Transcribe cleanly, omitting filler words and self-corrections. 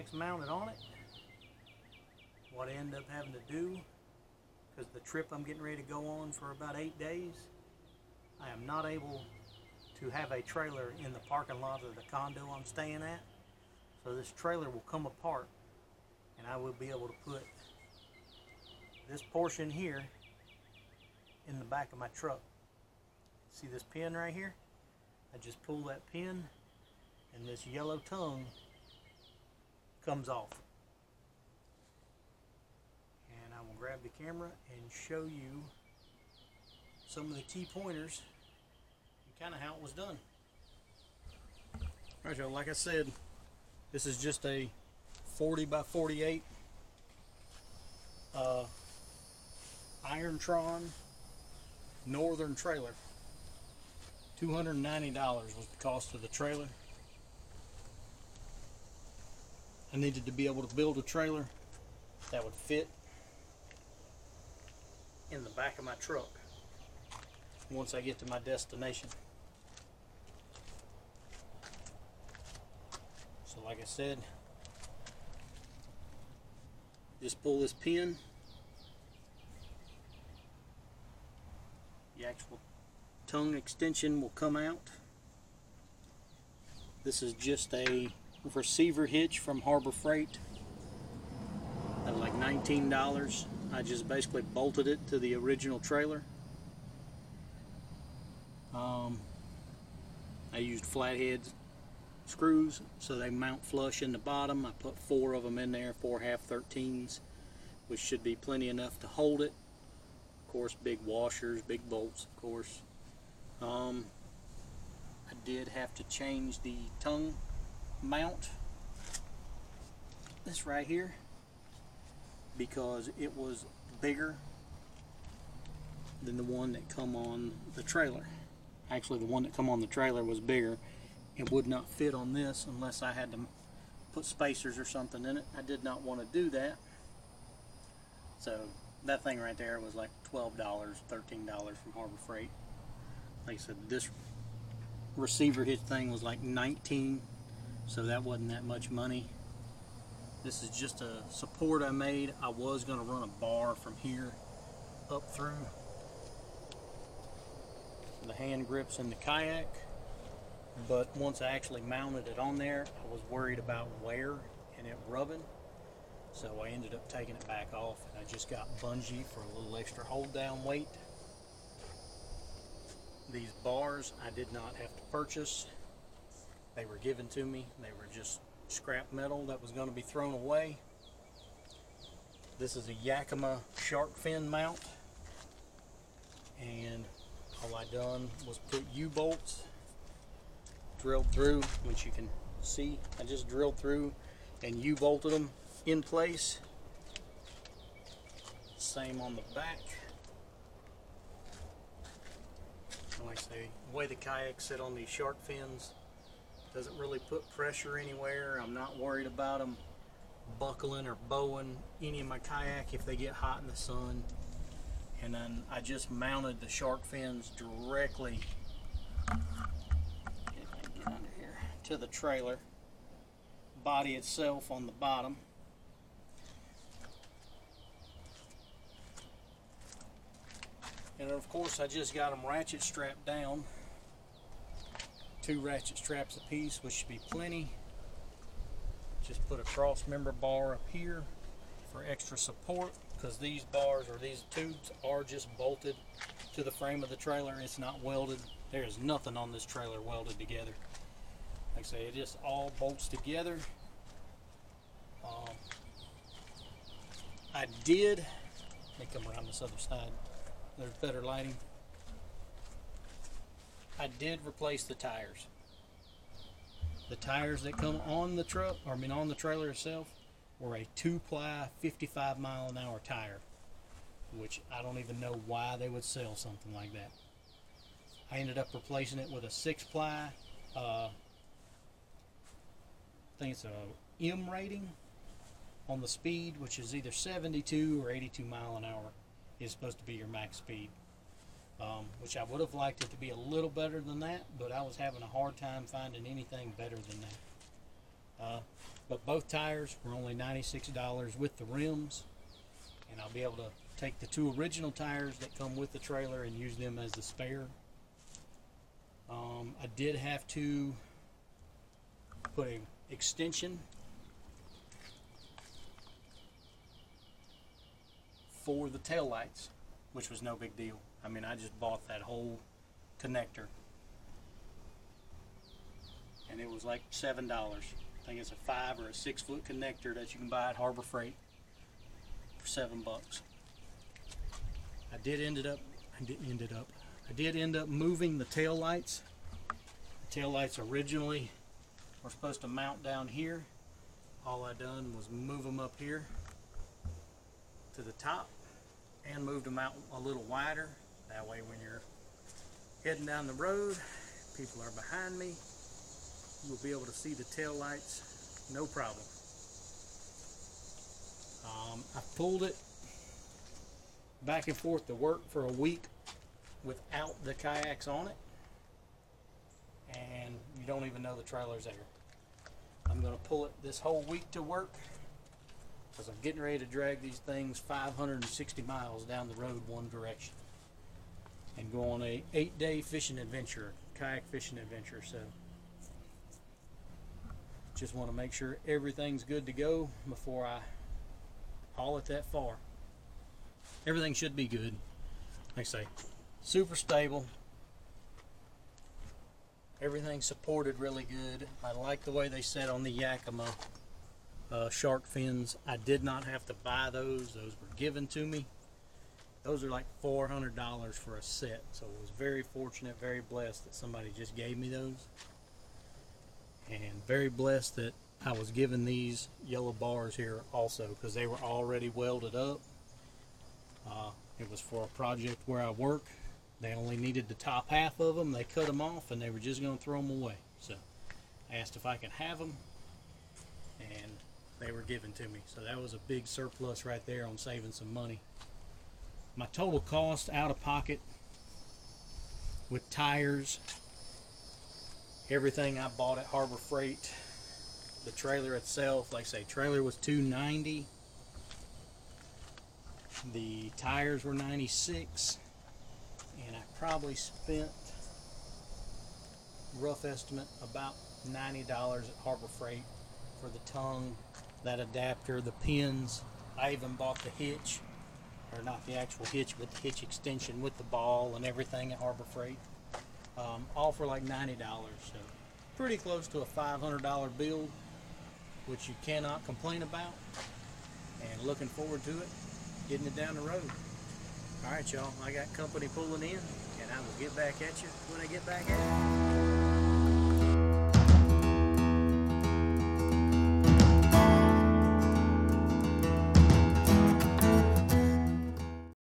kayaks mounted on it. What I end up having to do, because the trip I'm getting ready to go on for about 8 days, I am not able to have a trailer in the parking lot of the condo I'm staying at. So this trailer will come apart and I will be able to put this portion here in the back of my truck. See this pin right here? I just pull that pin and this yellow tongue comes off. And I will grab the camera and show you some of the key pointers and kind of how it was done. Alright, y'all, like I said, this is just a 40 by 48 Iron Tron northern trailer. $290 was the cost of the trailer. I needed to be able to build a trailer that would fit in the back of my truck once I get to my destination. So like I said, just pull this pin. The actual tongue extension will come out. This is just a receiver hitch from Harbor Freight at like $19. I just basically bolted it to the original trailer. I used flathead screws so they mount flush in the bottom. I put 4 of them in there, 4 half-13s, which should be plenty enough to hold it. Of course, big washers, big bolts, of course. I did have to change the tongue mount, this right here, because it was bigger than the one that come on the trailer. Actually, the one that come on the trailer was bigger. It would not fit on this unless I had to put spacers or something in it. I did not want to do that. So that thing right there was like $12, $13 from Harbor Freight. Like I said, this receiver hitch thing was like $19, so that wasn't that much money. This is just a support I made. I was going to run a bar from here up through the hand grips in the kayak, but once I actually mounted it on there, I was worried about wear and it rubbing, so I ended up taking it back off, and I just got bungee for a little extra hold down weight. These bars I did not have to purchase. They were given to me. They were just scrap metal that was going to be thrown away. This is a Yakama Shark Fin mount, and all I done was put U-bolts drilled through, which you can see. I just drilled through and U-bolted them in place. Same on the back. Like I say, the way the kayaks sit on these shark fins doesn't really put pressure anywhere. I'm not worried about them buckling or bowing any of my kayak if they get hot in the sun. And then I just mounted the shark fins directly to the trailer, body itself on the bottom. And of course I just got them ratchet strapped down, 2 ratchet straps a piece, which should be plenty. Just put a cross member bar up here for extra support, because these bars or these tubes are just bolted to the frame of the trailer. It's not welded. There is nothing on this trailer welded together. Like I say, it just all bolts together. I did, let me come around this other side, there's better lighting. I did replace the tires. The tires that come on the truck, or I mean on the trailer itself, were a 2-ply 55-mile-an-hour tire, which I don't even know why they would sell something like that. I ended up replacing it with a 6-ply, I think it's a M rating on the speed, which is either 72 or 82 mile an hour is supposed to be your max speed, which I would have liked it to be a little better than that, but I was having a hard time finding anything better than that. But both tires were only $96 with the rims, and I'll be able to take the 2 original tires that come with the trailer and use them as the spare. I did have to put an extension for the tail lights, which was no big deal. I mean, I just bought that whole connector, and it was like $7. I think it's a 5 or a 6 foot connector that you can buy at Harbor Freight for $7. I did end up moving the tail lights. The tail lights originally were supposed to mount down here. All I done was move them up here to the top and moved them out a little wider. That way when you're heading down the road, people are behind me, you'll be able to see the tail lights no problem. I pulled it back and forth to work for a week without the kayaks on it, and you don't even know the trailer's there. I'm going to pull it this whole week to work because I'm getting ready to drag these things 560 miles down the road one direction and go on a 8-day fishing adventure, kayak fishing adventure. So just want to make sure everything's good to go before I haul it that far. Everything should be good. Like I say, super stable. Everything's supported really good. I like the way they set on the Yakima Shark Fins. I did not have to buy those. Those were given to me. Those are like $400 for a set. So I was very fortunate, very blessed that somebody just gave me those. And very blessed that I was given these yellow bars here also, because they were already welded up. It was for a project where I work. They only needed the top half of them. They cut them off and they were just going to throw them away. So I asked if I could have them, and they were given to me. So that was a big surplus right there on saving some money. My total cost out of pocket with tires, everything I bought at Harbor Freight, the trailer itself, like I say, trailer was $290. The tires were $96, and I probably spent, rough estimate, about $90 at Harbor Freight for the tongue, that adapter, the pins. I even bought the hitch, or not the actual hitch, but the hitch extension with the ball and everything at Harbor Freight. All for like $90, so pretty close to a $500 build, which you cannot complain about, and looking forward to it, getting it down the road. All right, y'all, I got company pulling in, and I will get back at you when I get back at you.